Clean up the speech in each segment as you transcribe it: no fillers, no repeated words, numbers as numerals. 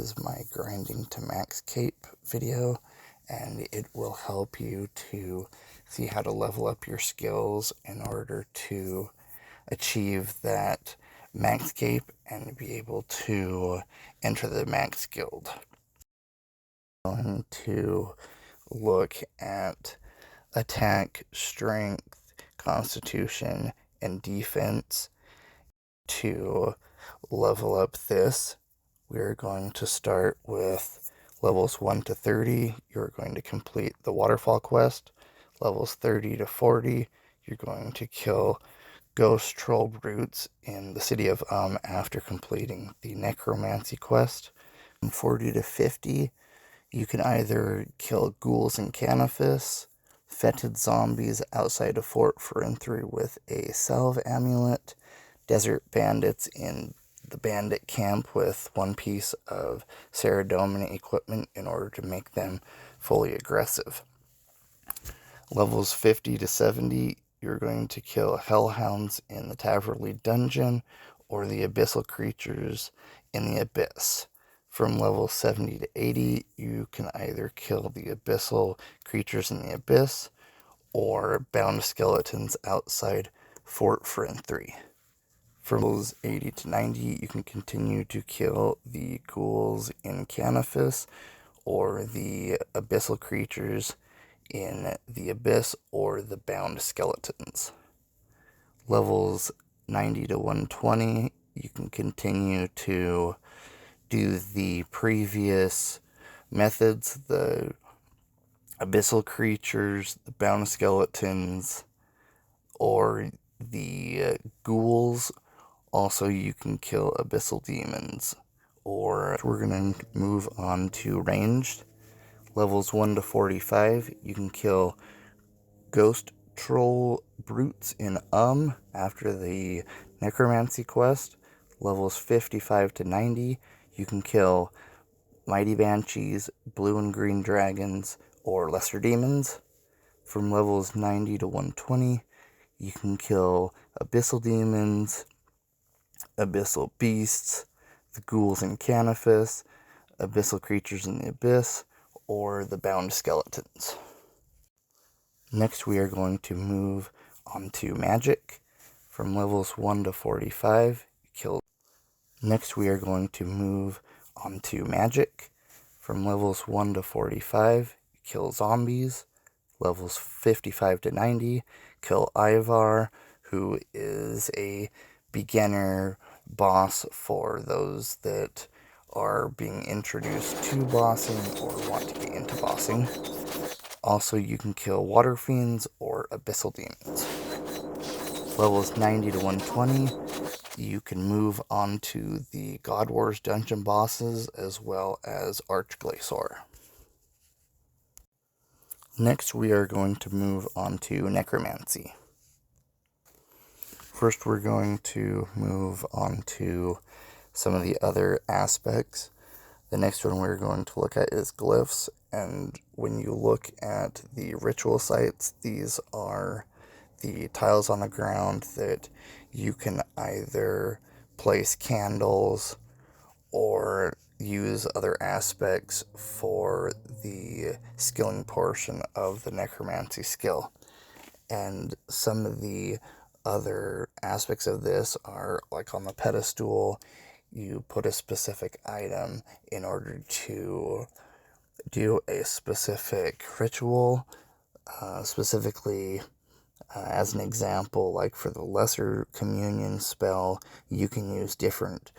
is my grinding to max cape video, and it will help you to see how to level up your skills in order to achieve that max cape and be able to enter the max guild. I'm going to look at attack, strength, constitution, and defense. To level up this, we're going to start with levels 1 to 30. You're going to complete the waterfall quest. Levels 30 to 40, you're going to kill ghost troll brutes in the city of after completing the necromancy quest. From 40 to 50, you can either kill ghouls in Canifis, fetid zombies outside of Fort Firinthree with a salve amulet, desert bandits in the bandit camp with one piece of Saradomin equipment in order to make them fully aggressive. Levels 50 to 70, you're going to kill hellhounds in the Taverley dungeon or the abyssal creatures in the abyss. From level 70 to 80, you can either kill the abyssal creatures in the abyss or bound skeletons outside Fort Firinthree. From levels 80 to 90, you can continue to kill the ghouls in Canifis or the abyssal creatures in the abyss or the bound skeletons. Levels 90 to 120, you can continue to do the previous methods, the abyssal creatures, the bound skeletons, or the ghouls. Also, you can kill abyssal demons. Or we're going to move on to ranged. Levels 1 to 45, you can kill ghost troll brutes in after the necromancy quest. Levels 55 to 90, you can kill mighty banshees, blue and green dragons, or lesser demons. From levels 90 to 120, you can kill abyssal demons, abyssal beasts, the ghouls in Canifis, abyssal creatures in the abyss, or the bound skeletons. Next, we are going to move on to magic. From levels 1 to 45, Next, we are going to move on to magic. From levels 1 to 45, kill zombies. Levels 55 to 90, kill Ivar, who is a beginner boss for those that are being introduced to bossing or want to get into bossing. Also, you can kill water fiends or abyssal demons. Levels 90 to 120, you can move on to the God Wars dungeon bosses as well as Archglacior. Next, we are going to move on to Necromancy. First, we're going to move on to some of the other aspects. The next one we're going to look at is glyphs, and when you look at the ritual sites, these are the tiles on the ground that you can either place candles or use other aspects for the skilling portion of the necromancy skill. And some of the other aspects of this are like on the pedestal, you put a specific item in order to do a specific ritual, specifically as an example, like for the lesser communion spell, you can use different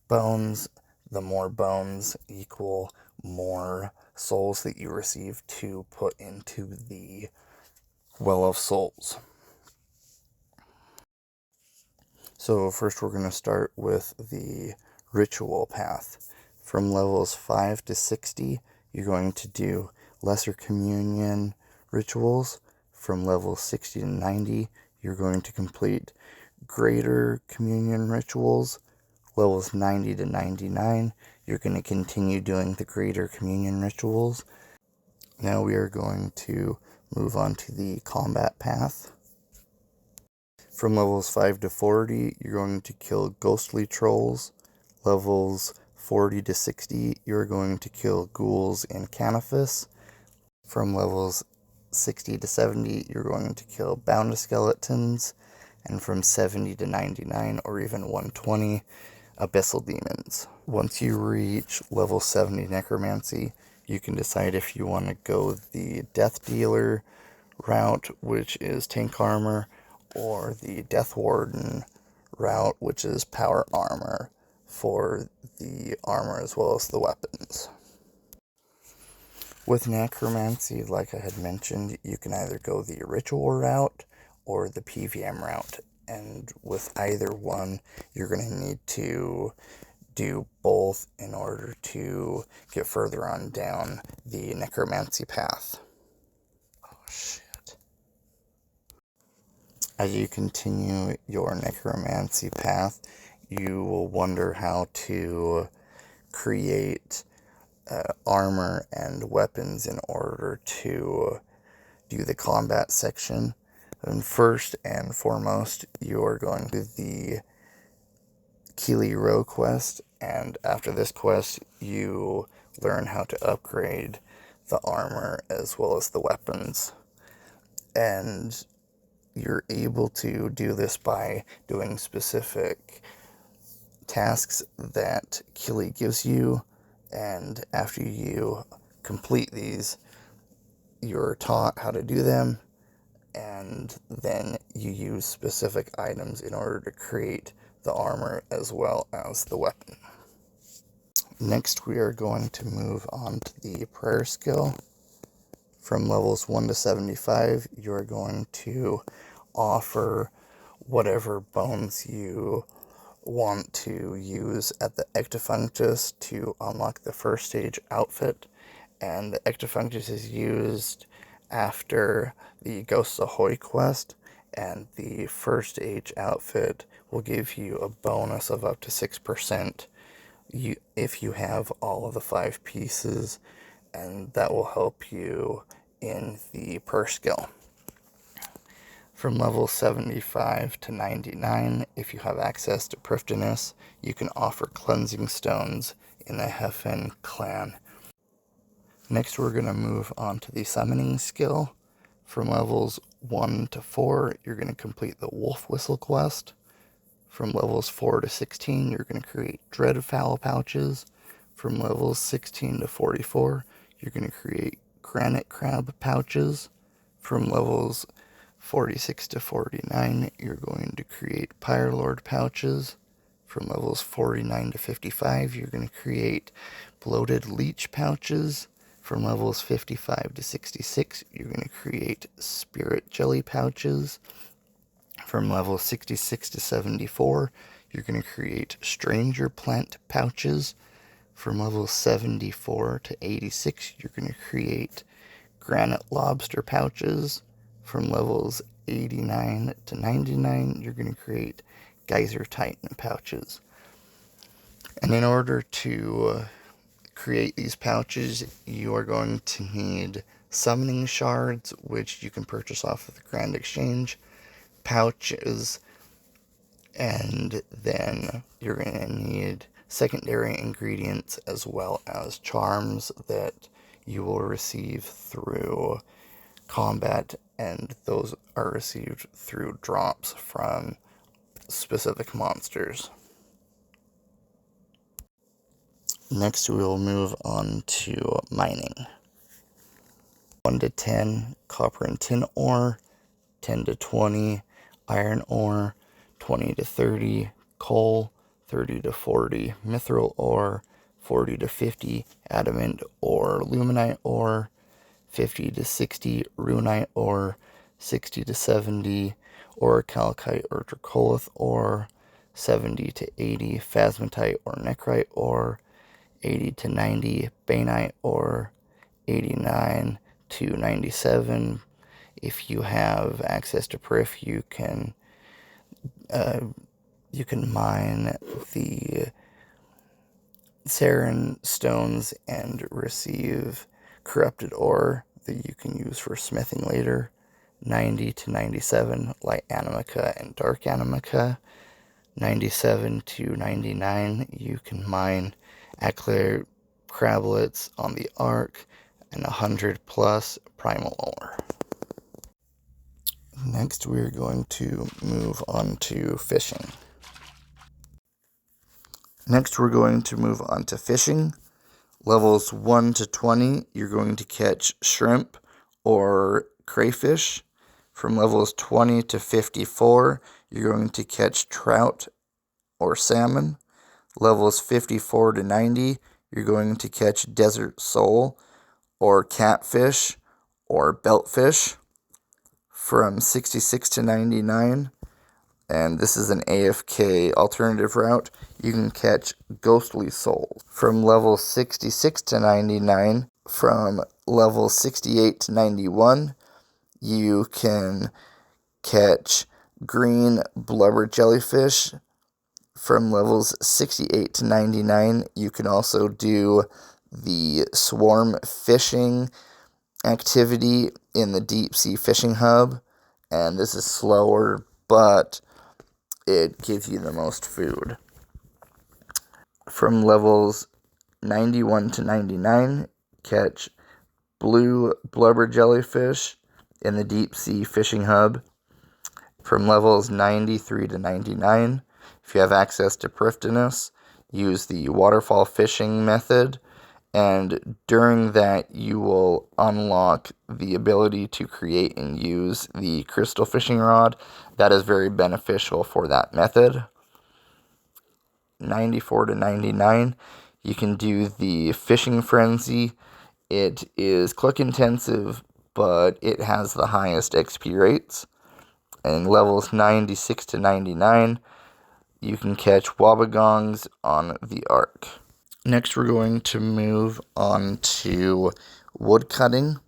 bones. The more bones equal more souls that you receive to put into the Well of Souls. So first we're going to start with the ritual path. From levels 5 to 60, you're going to do lesser communion rituals. From levels 60 to 90, you're going to complete greater communion rituals. Levels 90 to 99, you're going to continue doing the greater communion rituals. Now we are going to move on to the combat path. From levels 5 to 40, you're going to kill ghostly trolls. Levels 40 to 60, you're going to kill ghouls in Canifis. From levels 60 to 70, you're going to kill bound skeletons. And from 70 to 99, or even 120, abyssal demons. Once you reach level 70 Necromancy, you can decide if you want to go the Death Dealer route, which is tank armor, or the Death Warden route, which is power armor for the armor as well as the weapons. With Necromancy, like I had mentioned, you can either go the ritual route or the PVM route. And with either one, you're going to need to do both in order to get further on down the Necromancy path. Oh, shit. As you continue your Necromancy path, you will wonder how to create armor and weapons in order to do the combat section. And first and foremost, you are going to the Keely Row quest, and after this quest, you learn how to upgrade the armor as well as the weapons. And you're able to do this by doing specific tasks that Keely gives you, and after you complete these, you're taught how to do them, and then you use specific items in order to create the armor as well as the weapon. Next, we are going to move on to the prayer skill. From levels 1 to 75, you are going to offer whatever bones you want to use at the Ectofunctus to unlock the first stage outfit, and the Ectofunctus is used after the Ghosts Ahoy quest, and the first stage outfit will give you a bonus of up to 6% if you have all of the 5 pieces, and that will help you in the prayer skill. From level 75 to 99, if you have access to Prifdinus, you can offer cleansing stones in the Hefen clan. Next, we're going to move on to the summoning skill. From levels 1 to 4, you're going to complete the Wolf Whistle quest. From levels 4 to 16, you're going to create Dreadfowl pouches. From levels 16 to 44, you're going to create Granite Crab pouches. From levels 46 to 49, you're going to create Pyrelord pouches. From levels 49 to 55, you're going to create Bloated Leech pouches. From levels 55 to 66, you're going to create Spirit Jelly pouches. From levels 66 to 74, you're going to create Stranger Plant pouches. From levels 74 to 86, you're going to create Granite Lobster pouches. From levels 89 to 99, you're going to create Geyser Titan pouches. And in order to create these pouches, you are going to need summoning shards, which you can purchase off of the Grand Exchange, pouches, and then you're going to need secondary ingredients as well as charms that you will receive through combat, and those are received through drops from specific monsters. Next, we will move on to mining. 1 to 10, copper and tin ore. 10 to 20, iron ore. 20 to 30, coal. 30 to 40, mithril ore. 40 to 50, adamant or luminite ore. 50 to 60, runite ore. 60 to 70, orichalcite or dracolith ore. 70 to 80, phasmatite or necrite ore. 80 to 90, bainite ore. 89 to 97. If you have access to Prif, you can mine the Sarin stones and receive corrupted ore that you can use for smithing later. 90 to 97, light animica and dark animica. 97 to 99, you can mine Eclair crablets on the Ark, and 100 plus primal ore. Next, we're going to move on to fishing. Levels 1 to 20, you're going to catch shrimp or crayfish. From levels 20 to 54, you're going to catch trout or salmon. Levels 54 to 90, you're going to catch desert sole or catfish or beltfish. From 66 to 99, and this is an AFK alternative route, you can catch ghostly souls. From level 66 to 99, from level 68 to 91, you can catch green blubber jellyfish. From levels 68 to 99, you can also do the swarm fishing activity in the deep sea fishing hub, and this is slower, but it gives you the most food. From levels 91 to 99, catch blue blubber jellyfish in the deep sea fishing hub. From levels 93 to 99, if you have access to Prifdinus, use the waterfall fishing method, and during that you will unlock the ability to create and use the crystal fishing rod. That is very beneficial for that method. 94 to 99, you can do the fishing frenzy. It is click intensive, but it has the highest XP rates. And levels 96 to 99, you can catch wobbegongs on the Ark. Next, we're going to move on to woodcutting.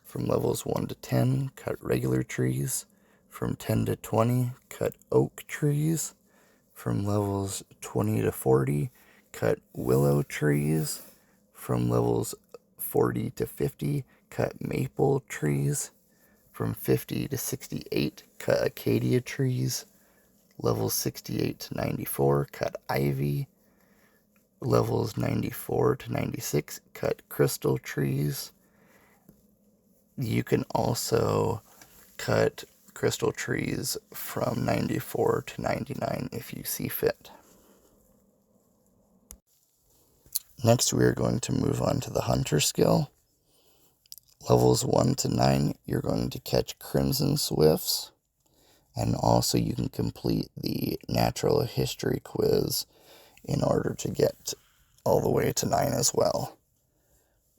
From levels 1 to 10, cut regular trees. From 10 to 20, cut oak trees. From levels 20 to 40, cut willow trees. From levels 40 to 50, cut maple trees. From 50 to 68, cut acacia trees. Levels 68 to 94, cut ivy. Levels 94 to 96, cut crystal trees. You can also cut crystal trees from 94 to 99 if you see fit. Next, we are going to move on to the hunter skill. Levels 1 to 9, you're going to catch crimson swifts. And also you can complete the natural history quiz in order to get all the way to 9 as well.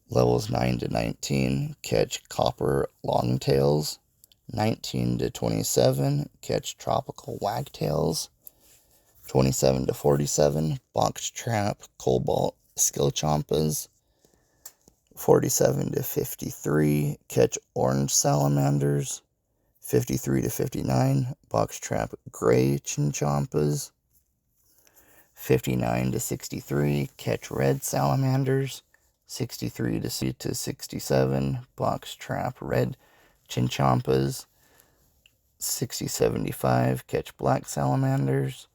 Levels 9 to 19, catch copper longtails. 19 to 27, catch tropical wagtails. 27 to 47, box trap cobalt skillchompas. 47 to 53, catch orange salamanders. 53 to 59, box trap gray chinchompas. 59 to 63, catch red salamanders. 63 to 67, box trap red chinchompas. 60-75, catch black salamanders.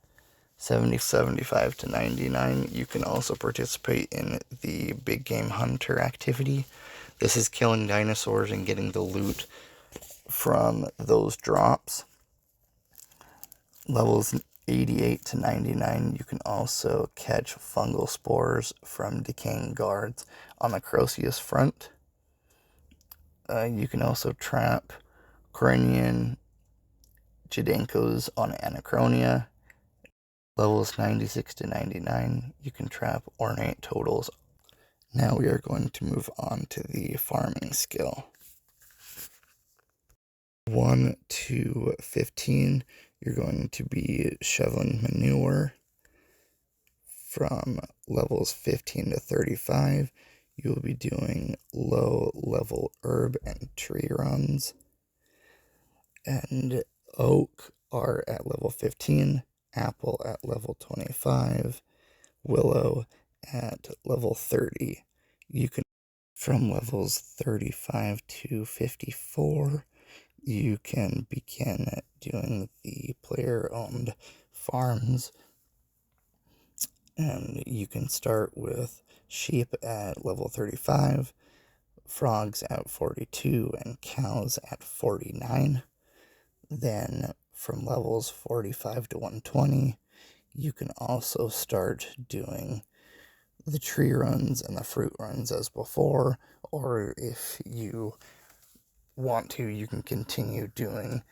75 to 99, you can also participate in the big game hunter activity. This is killing dinosaurs and getting the loot from those drops. Levels 88 to 99, you can also catch fungal spores from decaying guards on the Croceus front. You can also trap Corinian Jidenkos on Anachronia. Levels 96 to 99, you can trap ornate totals. Now we are going to move on to the farming skill. 1 to 15, you're going to be shoveling manure. From levels 15 to 35, you will be doing low-level herb and tree runs. And oak are at level 15, apple at level 25, willow at level 30. You can, from levels 35 to 54, you can begin doing the player-owned farms. And you can start with sheep at level 35, frogs at 42, and cows at 49. Then from levels 45 to 120, you can also start doing the tree runs and the fruit runs as before, or if you want to, you can continue doing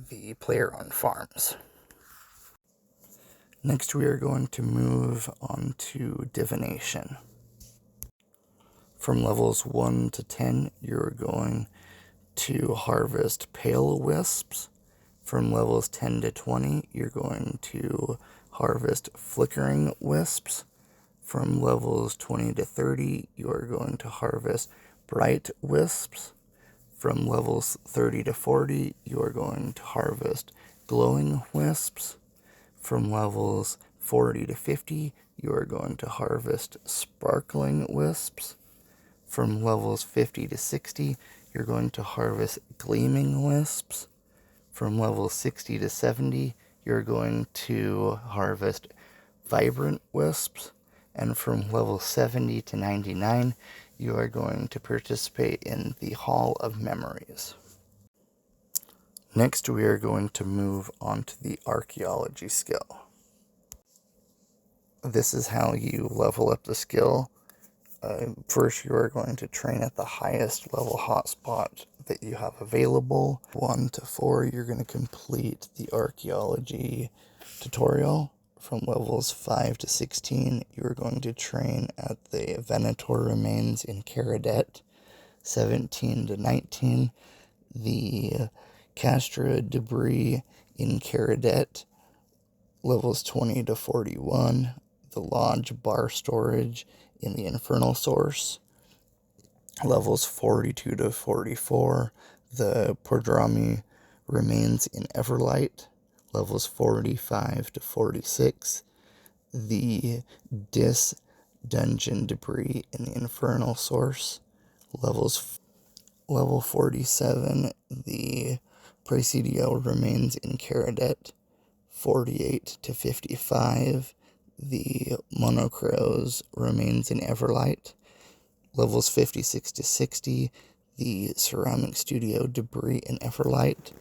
the player on farms. Next, we are going to move on to Divination. From levels 1 to 10, you're going to harvest pale wisps. From levels 10 to 20, you're going to harvest flickering wisps. From levels 20 to 30, you are going to harvest bright wisps. From levels 30 to 40, you are going to harvest glowing wisps. From levels 40 to 50, you are going to harvest sparkling wisps. From levels 50 to 60, you're going to harvest gleaming wisps. From levels 60 to 70, you're going to harvest vibrant wisps. And from level 70 to 99, you are going to participate in the Hall of Memories. Next, we are going to move on to the Archeology skill. This is how you level up the skill. First, you are going to train at the highest level hotspot that you have available. 1 to 4, you're going to complete the Archeology tutorial. From levels 5 to 16, you're going to train at the Venator remains in Caradet. 17 to 19, the Castra debris in Caradet. Levels 20 to 41, the Lodge bar storage in the Infernal Source. Levels 42 to 44, the Pordrami remains in Everlight. Levels 45 to 46, the Dis dungeon debris in the Infernal Source. Level 47, the Presidio remains in Caradet. 48 to 55, the Monocrows remains in Everlight. Levels 56 to 60, the Ceramic Studio debris in Everlight.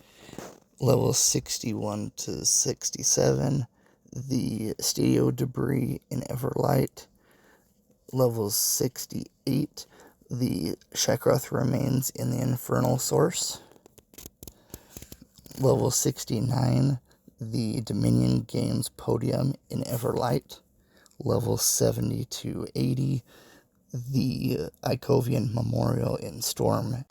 Levels 61 to 67, the Studio debris in Everlight. Levels 68, the Shekroth remains in the Infernal Source. Level 69, the Dominion Games podium in Everlight. Level 70 to 80, the Icovian Memorial in Storm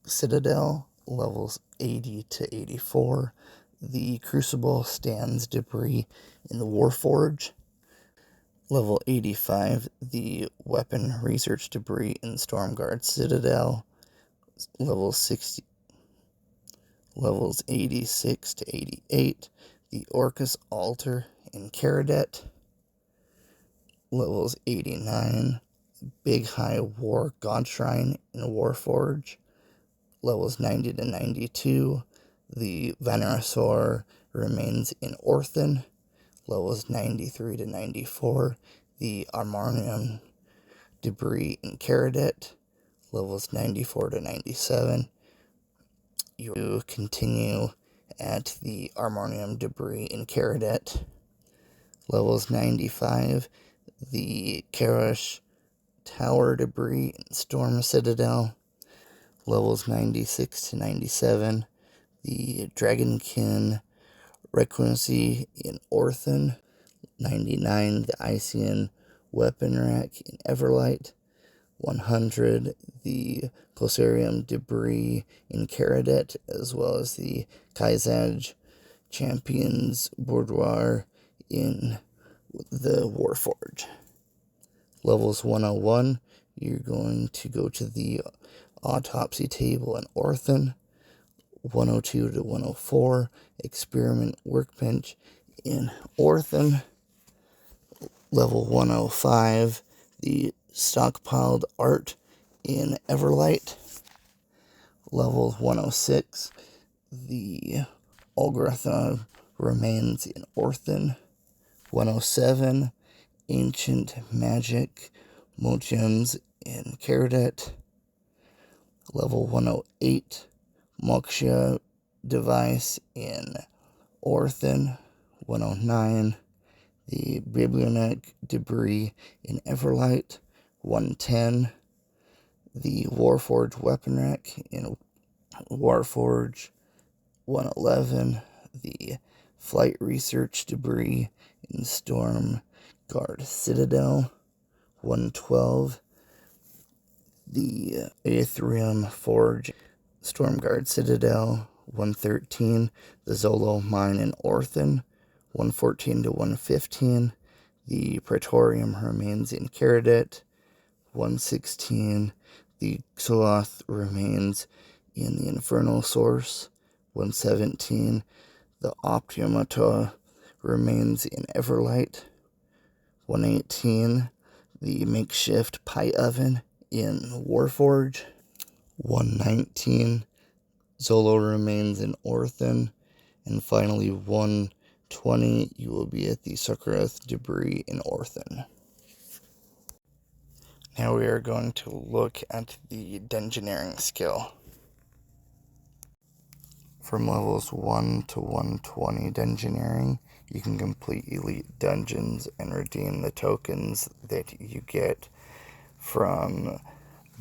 Citadel. Levels 80 to 84, the Crucible stands debris in the Warforge. Level 85, the Weapon Research debris in Stormguard Citadel. Levels 86 to 88, the Orcus Altar in Caradet. Levels 89, Big High War God Shrine in Warforge. Levels 90 to 92, the Venerosaur remains in Orthan. Levels 93 to 94, the Armanium debris in Caradet. Levels 94 to 97, you continue at the Armanium debris in Caradet. Levels 95, the Karash Tower debris in Storm Citadel. Levels 96 to 97, the Dragonkin Recluency in Orthan. 99, the Ician Weapon Rack in Everlight. 100, the Closarium debris in Caradet, as well as the Kaizaj Champions Boudoir in the Warforge. Levels 101, you're going to go to the Autopsy Table in Orthan. 102 to 104, Experiment Workbench in Orthan. Level 105, the Stockpiled Art in Everlight. Level 106, the Olgratha remains in Orthan. 107, Ancient Magic Mochems in Karadet. Level 108 Moksha Device in Orthan. 109 the Biblionic Debris in Everlight. 110 the Warforged Weapon Rack in Warforge. 111 the Flight Research Debris in Storm Guard Citadel. 112 the Aetherium Forge Stormguard Citadel. 113 the Zolo Mine in Orthan. 114 to 115 the Praetorium Remains in Karadet. 116 the Xoloth Remains in the Infernal Source. 117 the Optimata Remains in Everlight. 118 the Makeshift Pie Oven in Warforge. 119 Zolo Remains in Orthan. And finally 120 you will be at the Succorath Debris in Orthan. Now we are going to look at the Dungeoneering skill. From levels 1 to 120 Dungeoneering, you can complete elite dungeons and redeem the tokens that you get from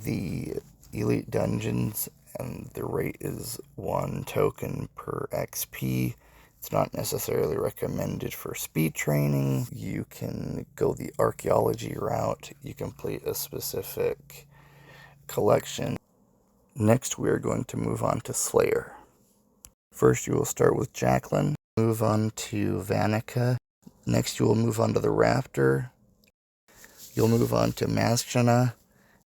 the elite dungeons, and the rate is 1 token per XP. It's not necessarily recommended for speed training. You can go the Archeology route. You complete a specific collection. Next, we are going to move on to Slayer. First, you will start with Jacqueline, move on to Vanica. Next, you will move on to the Raptor. You'll move on to Maschana,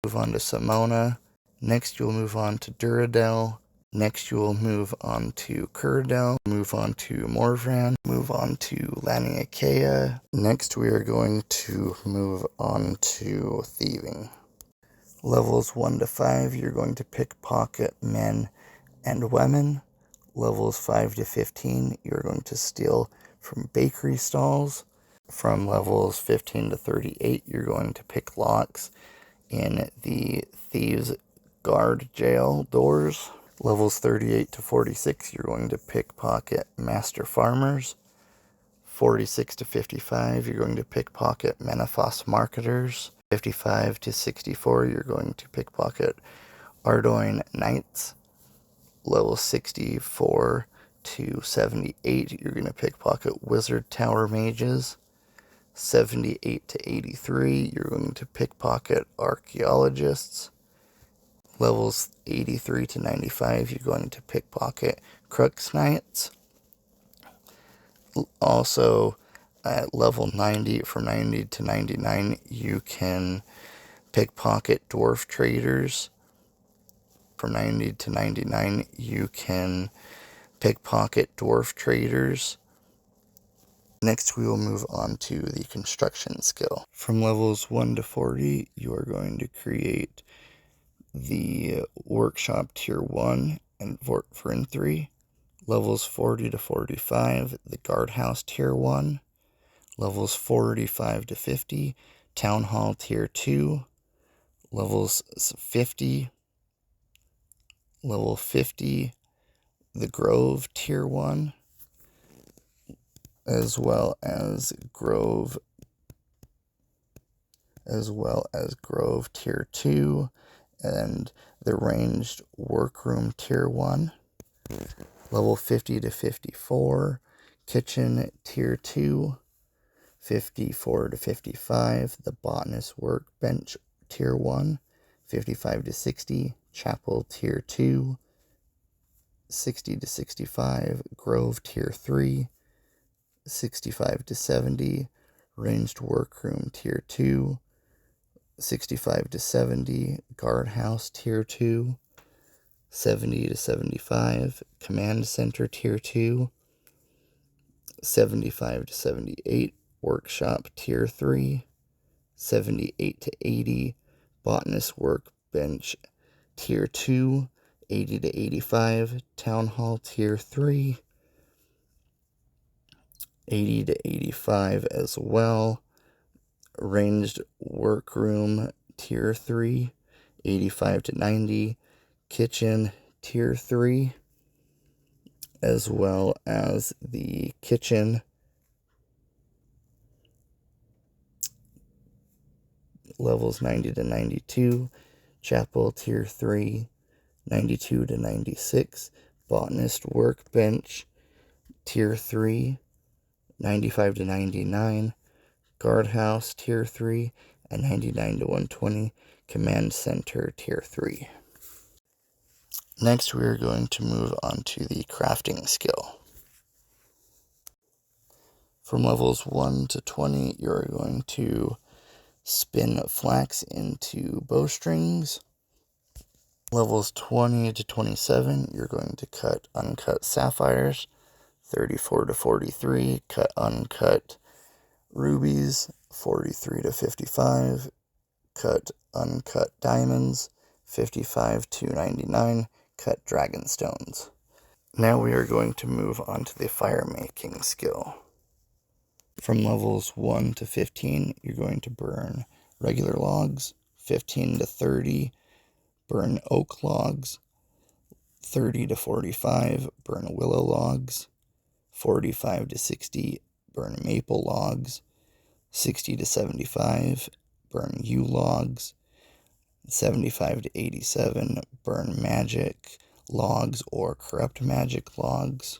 move on to Simona. Next, you'll move on to Duradel. Next, you will move on to Kuradel, move on to Morvran, move on to Laniakea. Next, we are going to move on to Thieving. Levels 1 to 5, you're going to pickpocket men and women. Levels 5 to 15, you're going to steal from bakery stalls. From levels 15 to 38, you're going to pick locks in the Thieves' Guard jail doors. Levels 38 to 46, you're going to pickpocket master farmers. 46 to 55, you're going to pickpocket Menaphos marketers. 55 to 64, you're going to pickpocket Ardoin knights. Level 64 to 78, you're going to pickpocket Wizard Tower mages. 78 to 83, you're going to pickpocket archaeologists. Levels 83 to 95, you're going to pickpocket Crux Knights. Also, at level 90, from 90 to 99, you can pickpocket Dwarf Traders. From 90 to 99, you can pickpocket Dwarf Traders. Next, we will move on to the construction skill. From levels 1 to 40, you are going to create the Workshop Tier 1 and for in 3. Levels 40 to 45, the Guardhouse Tier 1. Levels 45 to 50, Town Hall Tier 2. Levels 50, level 50, the Grove Tier 1, as well as Grove Tier 2, and the Ranged Workroom Tier 1. Level 50 to 54, Kitchen Tier 2. 54 to 55, the Botanist Workbench Tier 1. 55 to 60, Chapel Tier 2. 60 to 65, Grove Tier 3. 65 to 70, Ranged Workroom Tier 2. 65 to 70, Guardhouse Tier 2. 70 to 75, Command Center Tier 2. 75 to 78, Workshop Tier 3. 78 to 80, Botanist Workbench Tier 2. 80 to 85, Town Hall Tier 3. 80 to 85 as well, ranged workroom tier 3, 85 to 90, kitchen tier 3, as well as the kitchen levels 90 to 92, chapel tier 3, 92 to 96, botanist workbench tier 3, 95 to 99, guardhouse tier 3, and 99 to 120, command center tier 3. Next, we are going to move on to the crafting skill. From levels 1 to 20, you're going to spin flax into bowstrings. Levels 20 to 27, you're going to cut uncut sapphires. 34 to 43, cut uncut rubies. 43 to 55, cut uncut diamonds. 55 to 99, cut dragonstones. Now we are going to move on to the firemaking skill. From levels 1 to 15, you're going to burn regular logs. 15 to 30, burn oak logs. 30 to 45, burn willow logs. 45 to 60, burn maple logs. 60 to 75, burn yew logs. 75 to 87, burn magic logs or corrupt magic logs.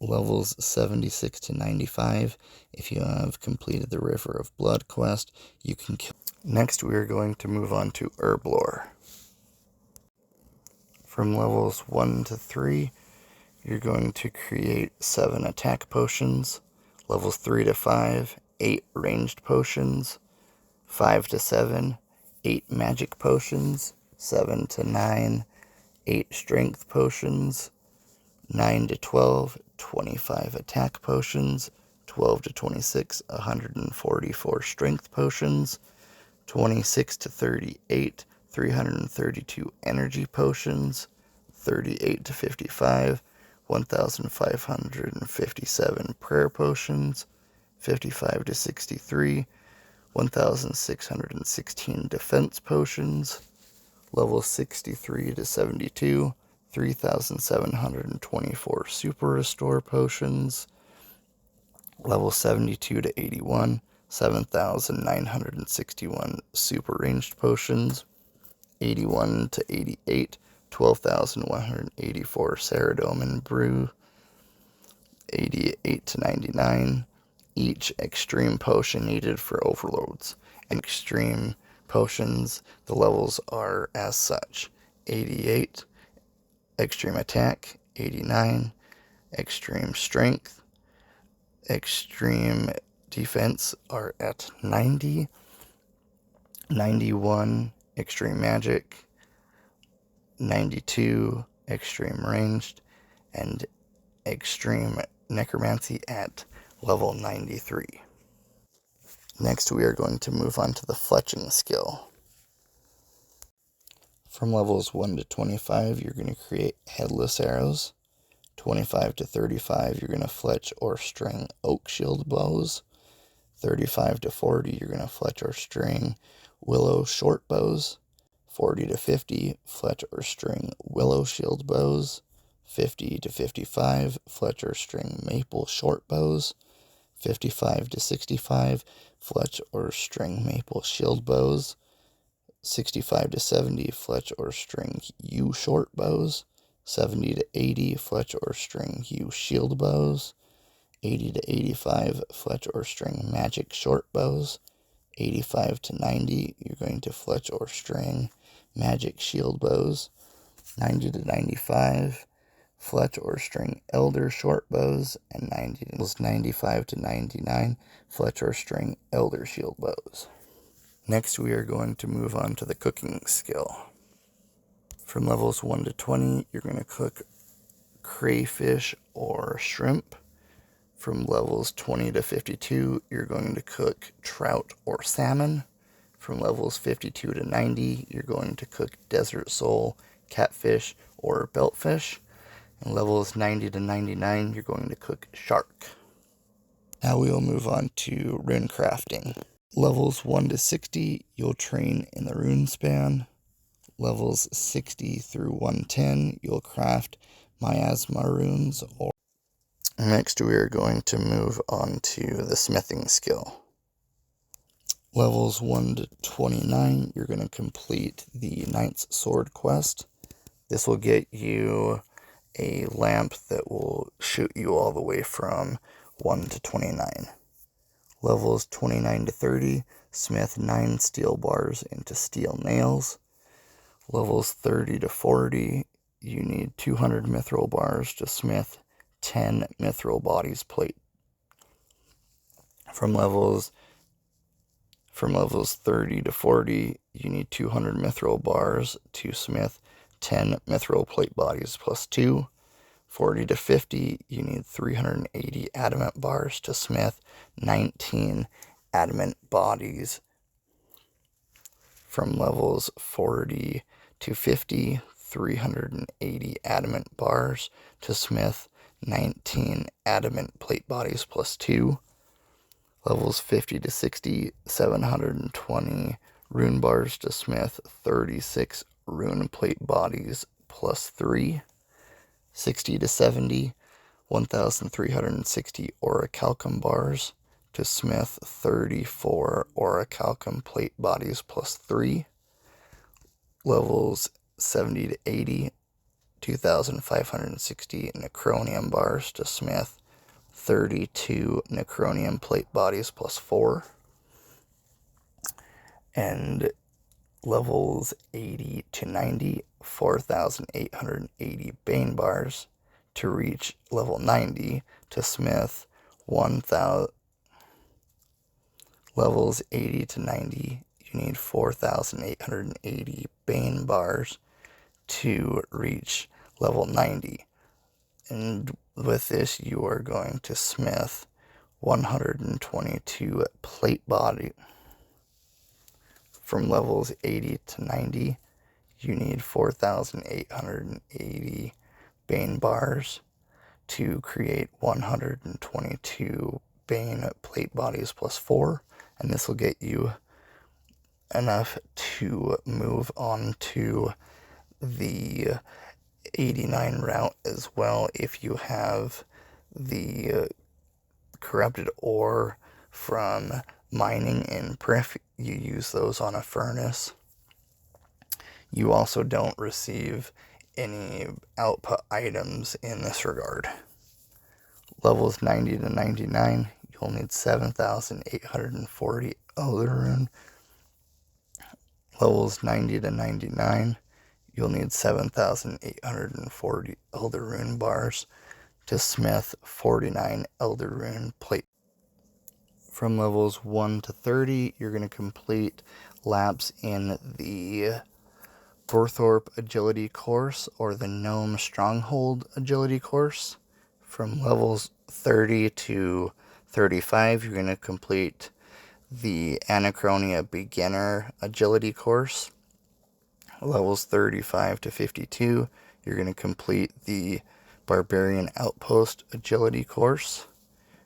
Levels 76 to 95, if you have completed the River of Blood quest, you can kill. Next, we are going to move on to Herblore. From levels 1 to 3, you're going to create 7 attack potions. Levels 3 to 5, 8 ranged potions. 5 to 7, 8 magic potions. 7 to 9, 8 strength potions. 9 to 12, 25 attack potions. 12 to 26, 144 strength potions. 26 to 38, 332 energy potions. 38 to 55, 1,557 prayer potions. 55 to 63, 1,616 defense potions. Level 63 to 72, 3,724 super restore potions. Level 72 to 81, 7,961 super ranged potions. 81 to 88, 12,184 Saradomin brew. 88 to 99, each extreme potion needed for overloads. And extreme potions, the levels are as such: 88, extreme attack. 89, extreme strength. Extreme defense are at 90. 91, extreme magic. 92, extreme ranged. And extreme necromancy at level 93. Next, we are going to move on to the fletching skill. From levels 1 to 25, you're going to create headless arrows. 25 to 35, you're going to fletch or string oak shield bows. 35 to 40, you're going to fletch or string willow short bows. 40 to 50, fletch or string willow shield bows. 50 to 55, fletch or string maple short bows. 55 to 65, fletch or string maple shield bows. 65 to 70, fletch or string yew short bows. 70 to 80, fletch or string yew shield bows. 80 to 85, fletch or string magic short bows. 85 to 90, you're going to fletch or string magic shield bows. 90 to 95, fletch or string elder short bows. And 95 to 99, fletch or string elder shield bows. Next, we are going to move on to the cooking skill. From levels 1 to 20, you're going to cook crayfish or shrimp. From levels 20 to 52, you're going to cook trout or salmon. From levels 52 to 90, you're going to cook desert sole, catfish, or beltfish. And levels 90 to 99, you're going to cook shark. Now we will move on to runecrafting. Levels 1 to 60, you'll train in the rune span. Levels 60 through 110, you'll craft miasma runes. Next, we are going to move on to the smithing skill. Levels 1 to 29, you're going to complete the Knight's Sword quest. This will get you a lamp that will shoot you all the way from 1 to 29. Levels 29 to 30, smith 9 steel bars into steel nails. Levels 30 to 40, you need 200 mithril bars to smith 10 mithril bodies plate. From levels 30 to 40, you need 200 mithril bars to smith 10 mithril plate bodies plus 2. 40 to 50, you need 380 adamant bars to smith 19 adamant bodies. From levels 40 to 50, 380 adamant bars to smith 19 adamant plate bodies plus 2. Levels 50 to 60, 720 rune bars to smith 36 rune plate bodies plus 3. 60 to 70, 1,360 orichalcum bars to smith 34 orichalcum plate bodies plus 3. Levels 70 to 80, 2,560 necronium bars to smith 32 necronium plate bodies plus 4. And levels 80 to 90, 4,880 bane bars to reach level 90 to smith 1,000. Levels 80 to 90, you need 4,880 bane bars to reach level 90. And with this, you are going to smith 122 plate body. From levels 80 to 90, you need 4,880 bane bars to create 122 bane plate bodies plus 4, and this will get you enough to move on to the 89 route as well if you have the corrupted ore from mining in Prif. You use those on a furnace. You also don't receive any output items in this regard. Levels 90 to 99, you'll need 7,840 Elder Rune. Levels 90 to 99, you'll need 7,840 Elder Rune bars to smith 49 Elder Rune plate. From levels 1 to 30, you're going to complete laps in the Gorthorpe Agility course or the Gnome Stronghold Agility course. From levels 30 to 35, you're going to complete the Anachronia Beginner Agility course. Levels 35 to 52, you're going to complete the Barbarian Outpost Agility course.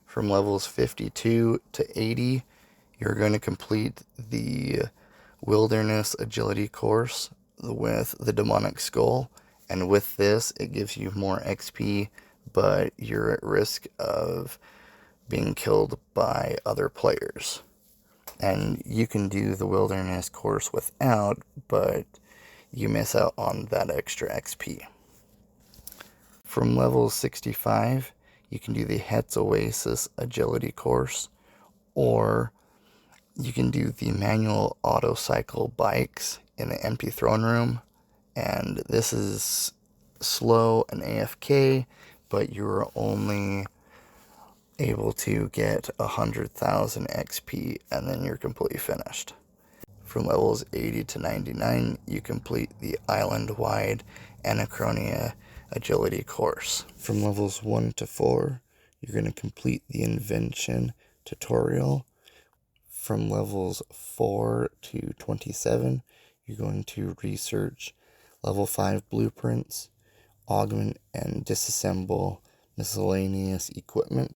From levels 52 to 80, you're going to complete the Wilderness Agility course with the Demonic Skull. And with this, it gives you more XP, but you're at risk of being killed by other players. And you can do the Wilderness course without, but you miss out on that extra XP. From level 65, you can do the Hetz Oasis Agility course, or you can do the manual auto cycle bikes in the Empty Throne Room. And this is slow and AFK, but you're only able to get 100,000 XP, and then you're completely finished. From levels 80 to 99, you complete the island-wide Anachronia Agility course. From levels 1 to 4, you're going to complete the Invention tutorial. From levels 4 to 27, you're going to research level 5 blueprints, augment and disassemble miscellaneous equipment.